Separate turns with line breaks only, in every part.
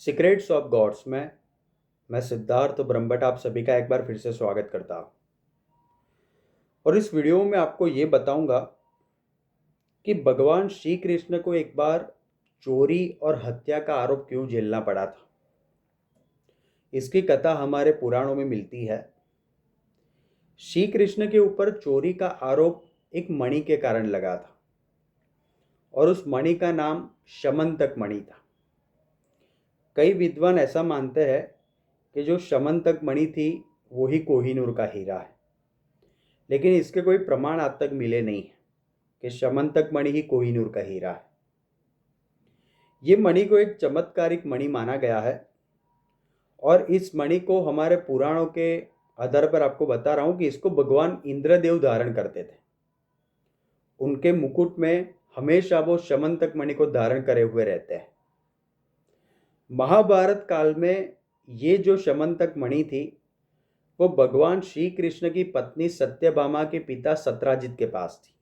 Secrets of God's में मैं सिद्धार्थ ब्रह्मभट्ट आप सभी का एक बार फिर से स्वागत करता हूँ। और इस वीडियो में आपको ये बताऊंगा कि भगवान श्री कृष्ण को एक बार चोरी और हत्या का आरोप क्यों झेलना पड़ा था। इसकी कथा हमारे पुराणों में मिलती है। श्री कृष्ण के ऊपर चोरी का आरोप एक मणि के कारण लगा था और उस मणि का नाम शमंतक मणि था। कई विद्वान ऐसा मानते हैं कि जो शमंतक मणि थी वही कोहिनूर का हीरा है, लेकिन इसके कोई प्रमाण आज तक मिले नहीं है कि शमंतक मणि ही कोहिनूर का हीरा है। ये मणि को एक चमत्कारिक मणि माना गया है और इस मणि को हमारे पुराणों के आधार पर आपको बता रहा हूँ कि इसको भगवान इंद्रदेव धारण करते थे। उनके मुकुट में हमेशा वो शमंतक मणि को धारण करे हुए रहते हैं। महाभारत काल में ये जो शमंतक मणि थी वो भगवान श्री कृष्ण की पत्नी सत्यभामा के पिता सत्राजित के पास थी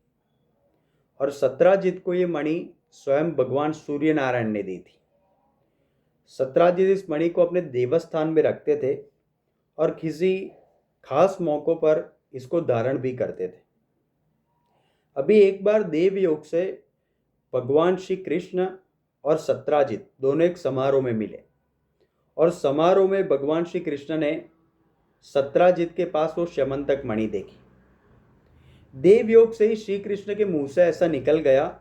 और सत्राजित को ये मणि स्वयं भगवान सूर्य नारायण ने दी थी। सत्राजित इस मणि को अपने देवस्थान में रखते थे और किसी खास मौकों पर इसको धारण भी करते थे। अभी एक बार देवयोग से भगवान श्री कृष्ण और सत्राजित दोनों एक समारोह में मिले और समारोह में भगवान श्री कृष्ण ने सत्राजित के पास वो शमंतक मणि देखी। देवयोग से ही श्री कृष्ण के मुंह से ऐसा निकल गया,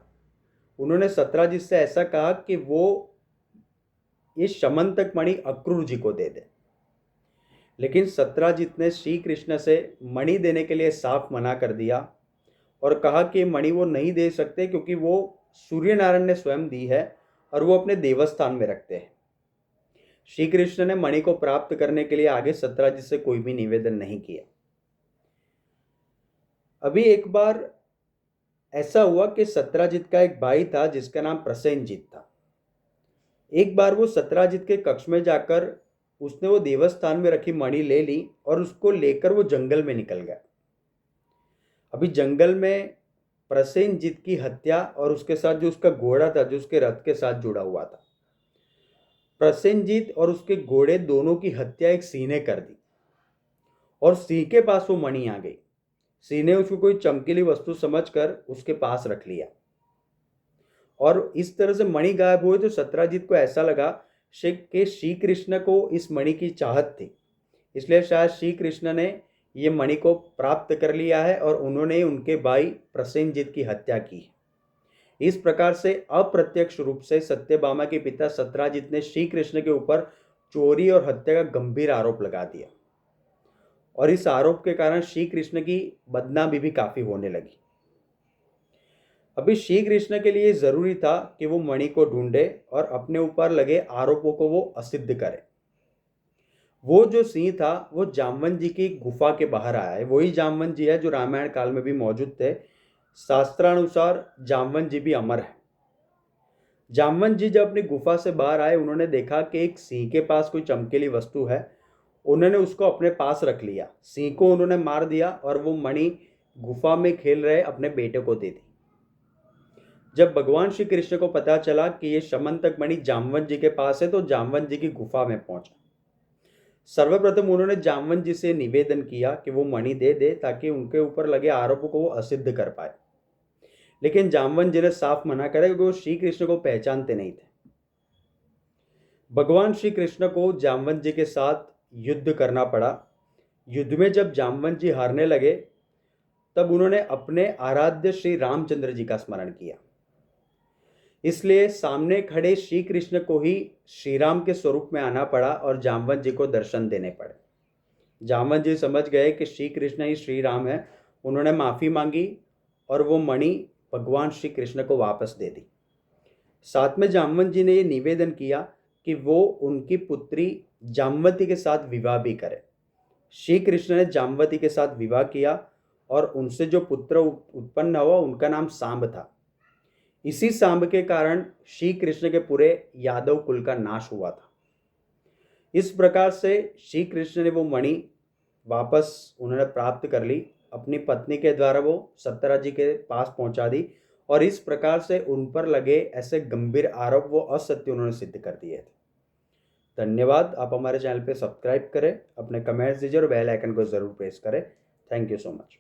उन्होंने सत्राजित से ऐसा कहा कि वो ये शमंतक मणि अक्रूर जी को दे दे। लेकिन सत्राजित ने श्री कृष्ण से मणि देने के लिए साफ मना कर दिया और कहा कि मणि वो नहीं दे सकते क्योंकि वो सूर्य नारायण ने स्वयं दी है और वो अपने देवस्थान में रखते हैं। श्री कृष्ण ने मणि को प्राप्त करने के लिए आगे सत्राजित से कोई भी निवेदन नहीं किया। अभी एक बार ऐसा हुआ कि सत्राजित का एक भाई था जिसका नाम प्रसेनजीत था। एक बार वो सत्राजित के कक्ष में जाकर उसने वो देवस्थान में रखी मणि ले ली और उसको लेकर वो जंगल में निकल गया। अभी जंगल में प्रसेनजीत की हत्या और उसके साथ जो उसका घोड़ा था जो उसके रथ के साथ जुड़ा हुआ था, प्रसेनजीत और उसके घोड़े दोनों की हत्या एक सिंह ने कर दी और सिंह के पास वो मणि आ गई। सिंह ने उसको कोई चमकीली वस्तु समझकर उसके पास रख लिया और इस तरह से मणि गायब हुए तो सत्राजित को ऐसा लगा कि श्री कृष्ण को इस मणि की चाहत थी, इसलिए शायद श्री कृष्ण ने ये मणि को प्राप्त कर लिया है और उन्होंने उनके भाई प्रसेनजीत की हत्या की है। इस प्रकार से अप्रत्यक्ष रूप से सत्यभामा के पिता सत्राजित ने श्री कृष्ण के ऊपर चोरी और हत्या का गंभीर आरोप लगा दिया और इस आरोप के कारण श्री कृष्ण की बदनामी भी काफी होने लगी। अभी श्री कृष्ण के लिए जरूरी था कि वो मणि को ढूंढे और अपने ऊपर लगे आरोपों को वो असिद्ध करे। वो जो सिंह था वो जामवंत जी की गुफा के बाहर आया है। वही जामवंत जी है जो रामायण काल में भी मौजूद थे। शास्त्रानुसार जामवंत जी भी अमर है। जामवंत जी जब अपनी गुफा से बाहर आए उन्होंने देखा कि एक सिंह के पास कोई चमकीली वस्तु है। उन्होंने उसको अपने पास रख लिया, सिंह को उन्होंने मार दिया और वो मणि गुफा में खेल रहे अपने बेटे को दे दी। जब भगवान श्री कृष्ण को पता चला कि ये शमंतक मणि जामवंत जी के पास है तो जामवंत जी की गुफा में पहुंचा। सर्वप्रथम उन्होंने जामवंत जी से निवेदन किया कि वो मणि दे दे ताकि उनके ऊपर लगे आरोपों को वो असिद्ध कर पाए, लेकिन जामवंत जी ने साफ मना करा क्योंकि वो श्री कृष्ण को पहचानते नहीं थे। भगवान श्री कृष्ण को जामवंत जी के साथ युद्ध करना पड़ा। युद्ध में जब जामवंत जी हारने लगे तब उन्होंने अपने आराध्य श्री रामचंद्र जी का स्मरण किया, इसलिए सामने खड़े श्री कृष्ण को ही श्री राम के स्वरूप में आना पड़ा और जामवंत जी को दर्शन देने पड़े। जामवंत जी समझ गए कि श्री कृष्ण ही श्री राम है। उन्होंने माफ़ी मांगी और वो मणि भगवान श्री कृष्ण को वापस दे दी। साथ में जामवंत जी ने ये निवेदन किया कि वो उनकी पुत्री जामवती के साथ विवाह भी करें। श्री कृष्ण ने जामवती के साथ विवाह किया और उनसे जो पुत्र उत्पन्न हुआ उनका नाम सांब था। इसी सांब के कारण श्री कृष्ण के पूरे यादव कुल का नाश हुआ था। इस प्रकार से श्री कृष्ण ने वो मणि वापस उन्होंने प्राप्त कर ली, अपनी पत्नी के द्वारा वो सत्तरा जी के पास पहुंचा दी और इस प्रकार से उन पर लगे ऐसे गंभीर आरोप वो असत्य उन्होंने सिद्ध कर दिए थे। धन्यवाद। आप हमारे चैनल पे सब्सक्राइब करें, अपने कमेंट्स दीजिए और बेल आइकन को ज़रूर प्रेस करें। Thank you so much.